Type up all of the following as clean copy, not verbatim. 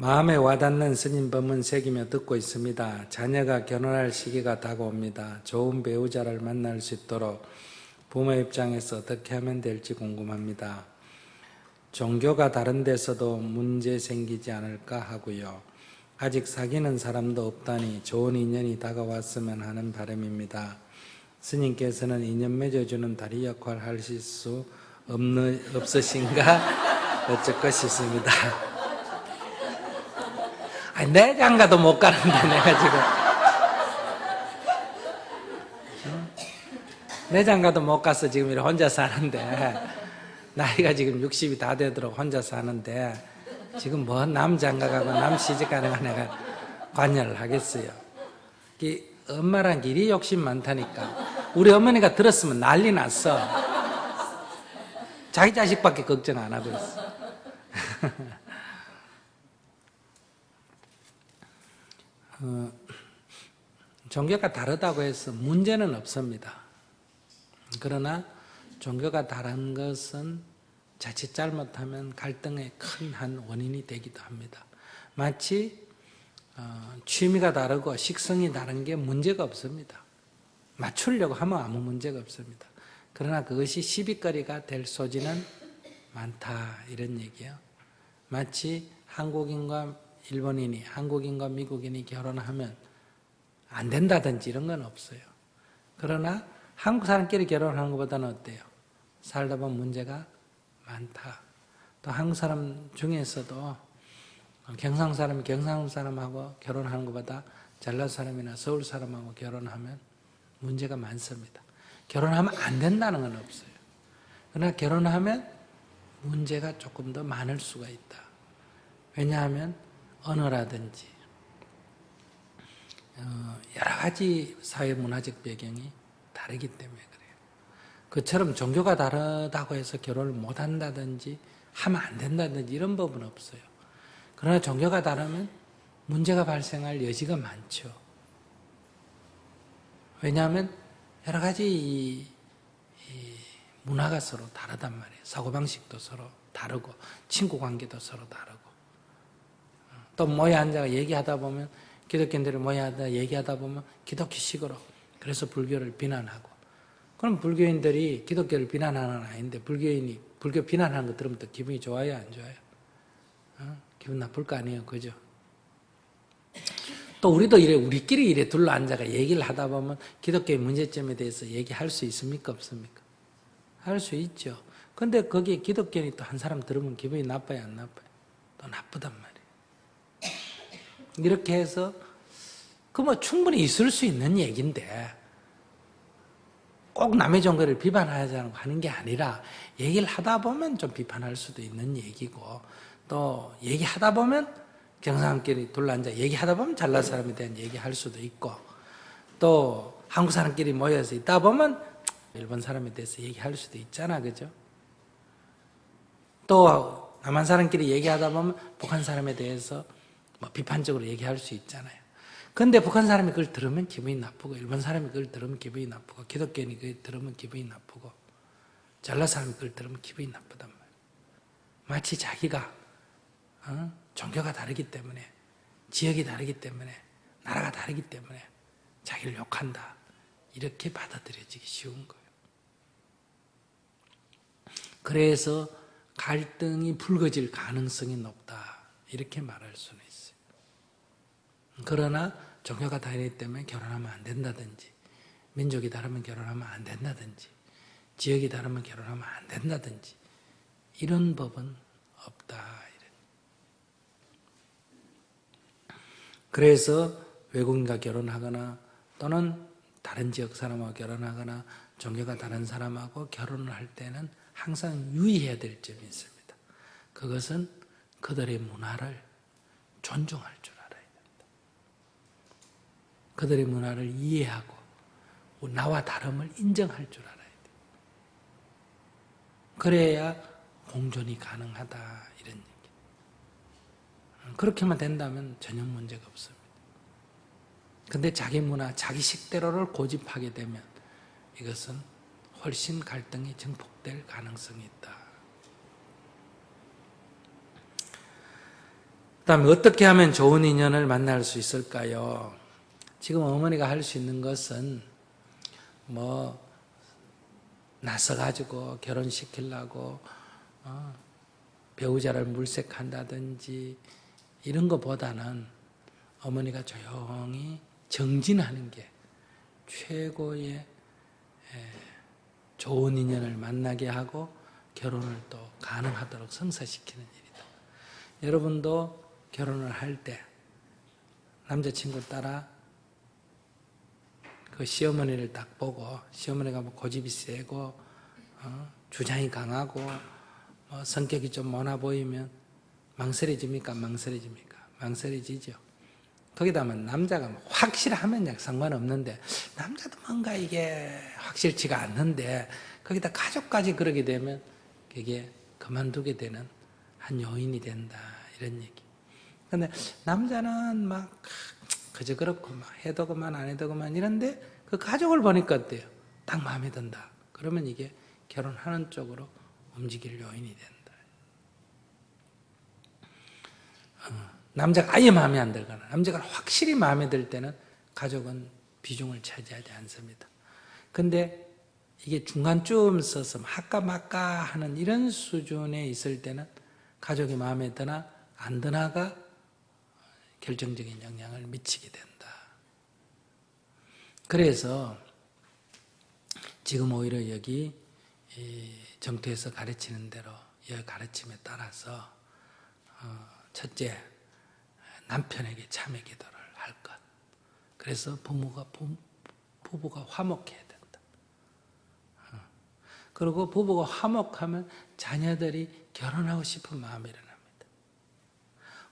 마음에 와닿는 스님 법문 새기며 듣고 있습니다. 자녀가 결혼할 시기가 다가옵니다. 좋은 배우자를 만날 수 있도록 부모 입장에서 어떻게 하면 될지 궁금합니다. 종교가 다른 데서도 문제 생기지 않을까 하고요. 아직 사귀는 사람도 없다니 좋은 인연이 다가왔으면 하는 바람입니다. 스님께서는 인연 맺어주는 다리 역할 하실 수 없으신가 어쩔까 싶습니다. 아니, 내 장가도 못 가는데 내가 지금 내 장가도 못 가서 지금 이렇게 혼자 사는데, 나이가 지금 60이 다 되도록 혼자 사는데 지금 뭐 남 장가가고 남 시집가는 거 내가 관여를 하겠어요. 엄마랑 일이 욕심 많다니까. 우리 어머니가 들었으면 난리 났어. 자기 자식밖에 걱정 안 하고 있어. 종교가 다르다고 해서 문제는 없습니다. 그러나 종교가 다른 것은 자칫 잘못하면 갈등의 큰 한 원인이 되기도 합니다. 마치 취미가 다르고 식성이 다른 게 문제가 없습니다. 맞추려고 하면 아무 문제가 없습니다. 그러나 그것이 시비거리가 될 소지는 많다, 이런 얘기예요. 마치 한국인과 일본인이, 한국인과 미국인이 결혼하면 안 된다든지 이런 건 없어요. 그러나 한국 사람끼리 결혼하는 것보다는 어때요? 살다 보면 문제가 많다. 또 한국 사람 중에서도 경상 사람이 경상 사람하고 결혼하는 것보다 전라도 사람이나 서울 사람하고 결혼하면 문제가 많습니다. 결혼하면 안 된다는 건 없어요. 그러나 결혼하면 문제가 조금 더 많을 수가 있다. 왜냐하면 언어라든지 여러 가지 사회 문화적 배경이 다르기 때문에 그래요. 그처럼 종교가 다르다고 해서 결혼을 못한다든지 하면 안 된다든지 이런 법은 없어요. 그러나 종교가 다르면 문제가 발생할 여지가 많죠. 왜냐하면 여러 가지 문화가 서로 다르단 말이에요. 사고방식도 서로 다르고 친구관계도 서로 다르고, 또 모여 앉아 얘기하다 보면 기독교인들이 모여 앉아 얘기하다 보면 기독교식으로, 그래서 불교를 비난하고, 그럼 불교인들이 기독교를 비난하는 건 아닌데 불교인이 불교 비난하는 거 들으면 또 기분이 좋아요, 안 좋아요? 기분 나쁠 거 아니에요, 그죠? 또 우리도 우리끼리 둘러 앉아가 얘기를 하다 보면 기독교의 문제점에 대해서 얘기할 수 있습니까, 없습니까? 할 수 있죠. 근데 거기에 기독교인이 또 한 사람 들으면 기분이 나빠요, 안 나빠요? 또 나쁘단 말이에요. 이렇게 해서 충분히 있을 수 있는 얘기인데 꼭 남의 종교를 비판하자고 하는 게 아니라 얘기를 하다 보면 좀 비판할 수도 있는 얘기고, 또 얘기하다 보면 경상끼리 둘러앉아 얘기하다 보면 잘난 사람에 대한 얘기할 수도 있고, 또 한국 사람끼리 모여서 있다 보면 일본 사람에 대해서 얘기할 수도 있잖아, 그죠? 또 남한 사람끼리 얘기하다 보면 북한 사람에 대해서 비판적으로 얘기할 수 있잖아요. 근데 북한 사람이 그걸 들으면 기분이 나쁘고, 일본 사람이 그걸 들으면 기분이 나쁘고, 기독교인이 그걸 들으면 기분이 나쁘고, 전라 사람이 그걸 들으면 기분이 나쁘단 말이에요. 마치 자기가 종교가 다르기 때문에, 지역이 다르기 때문에, 나라가 다르기 때문에 자기를 욕한다, 이렇게 받아들여지기 쉬운 거예요. 그래서 갈등이 불거질 가능성이 높다, 이렇게 말할 수는 있어요. 그러나 종교가 다르기 때문에 결혼하면 안 된다든지, 민족이 다르면 결혼하면 안 된다든지, 지역이 다르면 결혼하면 안 된다든지 이런 법은 없다. 그래서 외국인과 결혼하거나 또는 다른 지역 사람하고 결혼하거나 종교가 다른 사람하고 결혼을 할 때는 항상 유의해야 될 점이 있습니다. 그것은 그들의 문화를 존중할 줄 알아야 됩니다. 그들의 문화를 이해하고 나와 다름을 인정할 줄 알아야 돼요. 그래야 공존이 가능하다, 이런 얘기. 그렇게만 된다면 전혀 문제가 없습니다. 근데 자기 문화, 자기 식대로를 고집하게 되면 이것은 훨씬 갈등이 증폭될 가능성이 있다. 그다음에 어떻게 하면 좋은 인연을 만날 수 있을까요? 지금 어머니가 할 수 있는 것은 뭐 나서가지고 결혼시키려고 배우자를 물색한다든지 이런 것보다는 어머니가 조용히 정진하는 게 최고의 좋은 인연을 만나게 하고 결혼을 또 가능하도록 성사시키는 일이다. 여러분도 결혼을 할 때 남자친구 따라 그 시어머니를 딱 보고, 시어머니가 뭐 고집이 세고 주장이 강하고 성격이 좀 모나 보이면 망설여집니까? 망설여집니까? 망설여지죠. 거기다가 남자가 뭐 확실하면 상관없는데 남자도 뭔가 이게 확실치가 않는데 거기다 가족까지 그러게 되면 그게 그만두게 되는 한 요인이 된다, 이런 얘기. 근데 남자는 막 그저 그렇고 막 해도 그만 안 해도 그만 이런데 그 가족을 보니까 어때요? 딱 마음에 든다. 그러면 이게 결혼하는 쪽으로 움직일 요인이 된다. 남자가 아예 마음에 안 들거나 남자가 확실히 마음에 들 때는 가족은 비중을 차지하지 않습니다. 근데 이게 중간쯤 서서 할까 말까 하는 이런 수준에 있을 때는 가족이 마음에 드나 안 드나가 결정적인 영향을 미치게 된다. 그래서 지금 오히려 여기 정토에서 가르치는 대로 이 가르침에 따라서 첫째, 남편에게 참회 기도를 할 것. 그래서 부부가 화목해야 된다. 그리고 부부가 화목하면 자녀들이 결혼하고 싶은 마음이 일어납니다.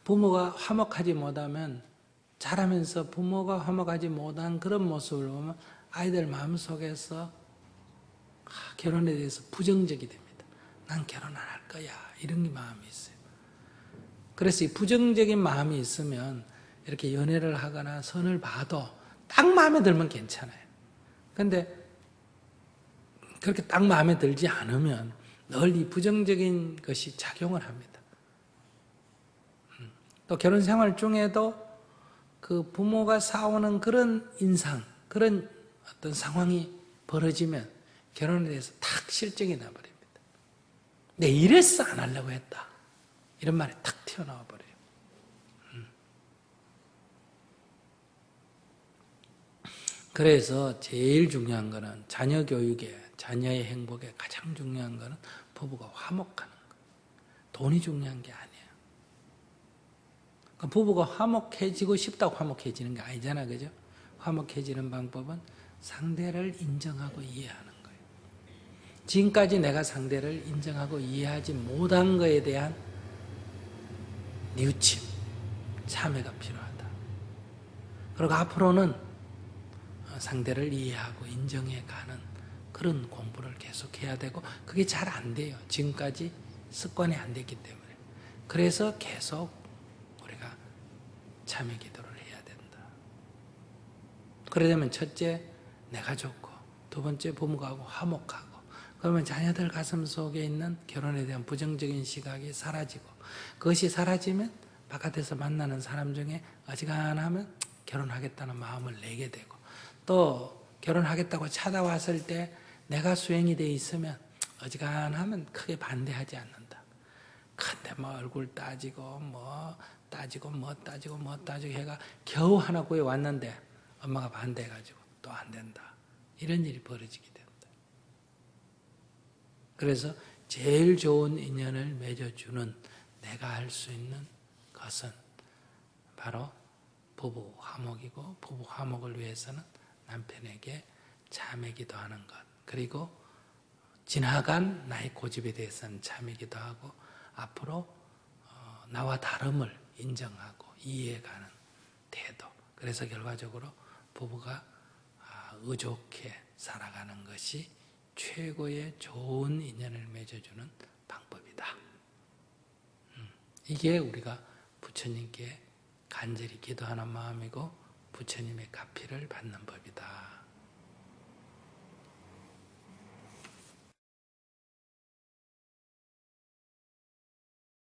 부모가 화목하지 못하면 자라면서 부모가 화목하지 못한 그런 모습을 보면 아이들 마음속에서 결혼에 대해서 부정적이 됩니다. 난 결혼 안 할 거야, 이런 마음이 있어요. 그래서 이 부정적인 마음이 있으면 이렇게 연애를 하거나 선을 봐도 딱 마음에 들면 괜찮아요. 근데 그렇게 딱 마음에 들지 않으면 늘 이 부정적인 것이 작용을 합니다. 또 결혼 생활 중에도 그 부모가 싸우는 그런 인상, 그런 어떤 상황이 벌어지면 결혼에 대해서 탁 실증이 나버립니다. 내 이래서 안 하려고 했다, 이런 말이 탁 튀어나와 버려요. 그래서 제일 중요한 거는 자녀 교육에, 자녀의 행복에 가장 중요한 거는 부부가 화목하는 거. 돈이 중요한 게 아니에요. 부부가 화목해지고 싶다고 화목해지는 게 아니잖아, 그죠? 화목해지는 방법은 상대를 인정하고 이해하는 거예요. 지금까지 내가 상대를 인정하고 이해하지 못한 것에 대한 뉘우침, 참회가 필요하다. 그리고 앞으로는 상대를 이해하고 인정해가는 그런 공부를 계속해야 되고, 그게 잘 안 돼요. 지금까지 습관이 안 됐기 때문에. 그래서 계속 우리가 참회 기도를 해야 된다. 그러려면 첫째, 내가 좋고, 두 번째, 부모하고 화목하고, 그러면 자녀들 가슴 속에 있는 결혼에 대한 부정적인 시각이 사라지고, 그것이 사라지면 바깥에서 만나는 사람 중에 어지간하면 결혼하겠다는 마음을 내게 되고, 또 결혼하겠다고 찾아왔을 때 내가 수행이 돼 있으면 어지간하면 크게 반대하지 않는다. 근데 뭐 얼굴 따지고 뭐 따지고 해가 겨우 하나 구해왔는데 엄마가 반대해가지고 또 안 된다, 이런 일이 벌어지게 된다. 그래서 제일 좋은 인연을 맺어주는 내가 할 수 있는 것은 바로 부부 화목이고, 부부 화목을 위해서는 남편에게 참회 기도하는 것, 그리고 지나간 나의 고집에 대해서는 참회 기도하고, 앞으로 나와 다름을 인정하고 이해해가는 태도. 그래서 결과적으로 부부가 의좋게 살아가는 것이 최고의 좋은 인연을 맺어주는 방법이다. 이게 우리가 부처님께 간절히 기도하는 마음이고 부처님의 가피를 받는 법이다.